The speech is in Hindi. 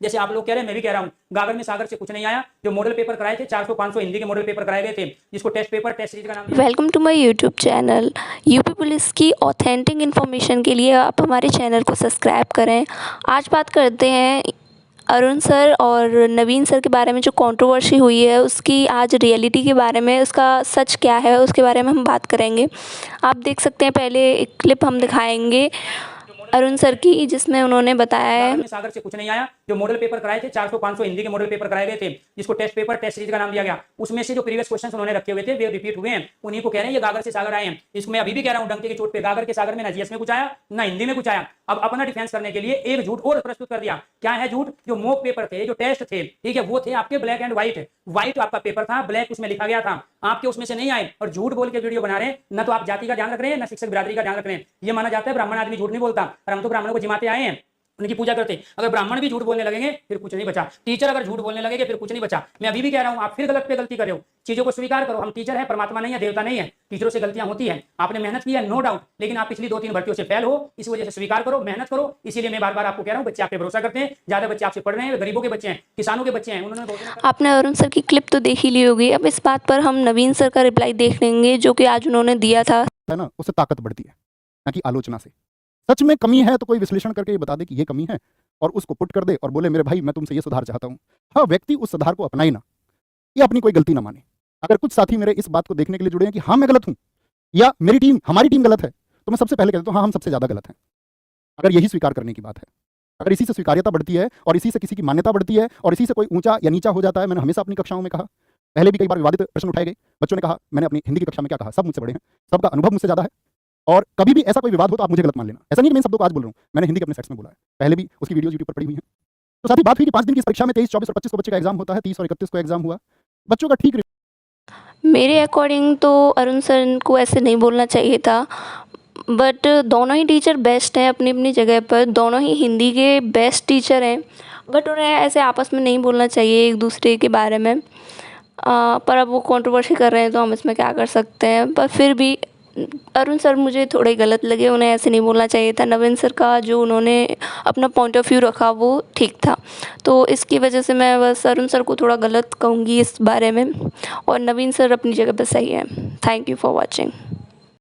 जैसे आप लोग कह रहे हैं, मैं भी कह रहा हूँ, गागर में सागर से कुछ नहीं आया। जो मॉडल पेपर कराए थे 400-500 हिंदी के मॉडल पेपर कराए गए थे, जिसको टेस्ट पेपर टेस्ट सीरीज का नाम दिया। Welcome to my YouTube channel. UP police की ऑथेंटिक इन्फॉर्मेशन के लिए आप हमारे चैनल को सब्सक्राइब करें। आज बात करते हैं अरुण सर और नवीन सर के बारे में। जो कंट्रोवर्सी हुई है उसकी आज रियलिटी के बारे में, उसका सच क्या है उसके बारे में हम बात करेंगे। आप देख सकते हैं, पहले एक क्लिप हम दिखाएंगे अरुण सर की, जिसमें उन्होंने बताया गागर है। में सागर से कुछ नहीं आया। जो मॉडल पेपर कराए थे 400-500 हिंदी के मॉडल पेपर कराए गए थे, जिसको टेस्ट पेपर टेस्ट सीरीज का नाम दिया गया, उसमें से जो प्रीवियस क्वेश्चंस उन्होंने रखे हुए थे वे रिपीट हुए हैं। उन्हीं को कह रहे हैं ये गागर से सागर आए हैं। इसको मैं अभी भी कह रहा हूं डंके की चोट पे, गागर के सागर में ना जीएस में कुछ आया ना हिंदी में कुछ आया। अब अपना डिफेंस करने के लिए एक झूठ और प्रस्तुत कर दिया। क्या है झूठ? जो मॉक पेपर थे, जो टेस्ट थे, ठीक है, वो थे आपके ब्लैक एंड व्हाइट। व्हाइट आपका पेपर था, ब्लैक उसमें लिखा गया था, आपके उसमें से नहीं आए। और झूठ बोल के वीडियो बना रहे हैं। ना तो आप जाति का ध्यान रख रहे हैं, ना शिक्षक बिरादरी का ध्यान रख रहे हैं। ये माना जाता है ब्राह्मण आदमी झूठ नहीं बोलता, और हम तो ब्राह्मणों को जिमाते आए हैं, उनकी पूजा करते। अगर ब्राह्मण भी झूठ बोलने लगेंगे फिर कुछ नहीं बचा। टीचर अगर झूठ बोलने लगेंगे फिर कुछ नहीं बचा। मैं अभी भी कह रहा हूं, आप फिर गलत पे गलती कर रहे हो। चीजों को स्वीकार करो। हम टीचर हैं, परमात्मा नहीं है, देवता नहीं है। टीचरों से गलतियां होती हैं, आपने मेहनत की है, नो डाउट, लेकिन आप पिछली 2-3 भर्तियों से फेल हो, इस वजह से स्वीकार करो, मेहनत करो। इसीलिए मैं बार बार आपको कह रहा हूं, बच्चे आप पे भरोसा करते हैं, ज्यादा बच्चे आपसे पढ़ रहे हैं, गरीबों के बच्चे हैं, किसानों के बच्चे हैं, उन्होंने आपने अरुण सर की क्लिप तो देख ही ली होगी। अब इस बात पर हम नवीन सर का रिप्लाई देख लेंगे, जो कि आज उन्होंने दिया था। है ना, उससे ताकत बढ़ती है, ना कि आलोचना से। सच में कमी है तो कोई विश्लेषण करके ये बता दे कि ये कमी है, और उसको पुट कर दे और बोले मेरे भाई मैं तुमसे ये सुधार चाहता हूं। हाँ, व्यक्ति उस सुधार को अपनाए ना, ये अपनी कोई गलती ना माने। अगर कुछ साथी मेरे इस बात को देखने के लिए जुड़े हैं कि हाँ मैं गलत हूं, या मेरी टीम, हमारी टीम गलत है, तो मैं सबसे पहले कहता हूं हाँ हम सबसे ज्यादा गलत हैं। अगर यही स्वीकार करने की बात है, अगर इसी से स्वीकार्यता बढ़ती है और इसी से किसी की मान्यता बढ़ती है और इसी से कोई ऊंचा या नीचा हो जाता है। मैंने हमेशा अपनी कक्षाओं में कहा, पहले भी कई बार विवादित प्रश्न उठाए गए, बच्चों ने कहा, मैंने अपनी हिंदी की कक्षा में क्या कहा, सब मुझसे बड़े हैं, सबका अनुभव मुझसे ज्यादा है, और कभी भी ऐसा कोई विवाद हो तो आप मुझे गलत मान लेना। ऐसा नहीं कि मैं इन शब्दों को आज बोल रहा हूं, मैंने हिंदी के अपने सेट्स में बोला है, पहले भी उसकी वीडियोज यूट्यूब पर पड़ी हुई है। तो साथ ही बात हुई कि 5 दिन की परीक्षा में 23, 24 और 25 को बच्चे का एग्जाम होता है, 30 और 31 को एग्जाम हुआ, बच्चों का ठीक। मेरे अकॉर्डिंग तो अरुण सर को ऐसे नहीं बोलना चाहिए था, बट दोनों ही टीचर बेस्ट हैं अपनी अपनी जगह पर। दोनों ही हिंदी के बेस्ट टीचर हैं, बट उन्हें ऐसे आपस में नहीं बोलना चाहिए एक दूसरे के बारे में। पर अब वो कंट्रोवर्सी कर रहे हैं तो हम इसमें क्या कर सकते हैं। पर फिर भी अरुण सर मुझे थोड़े गलत लगे, उन्हें ऐसे नहीं बोलना चाहिए था। नवीन सर का जो उन्होंने अपना पॉइंट ऑफ व्यू रखा वो ठीक था, तो इसकी वजह से मैं बस अरुण सर को थोड़ा गलत कहूँगी इस बारे में, और नवीन सर अपनी जगह पर सही है। Thank you for watching.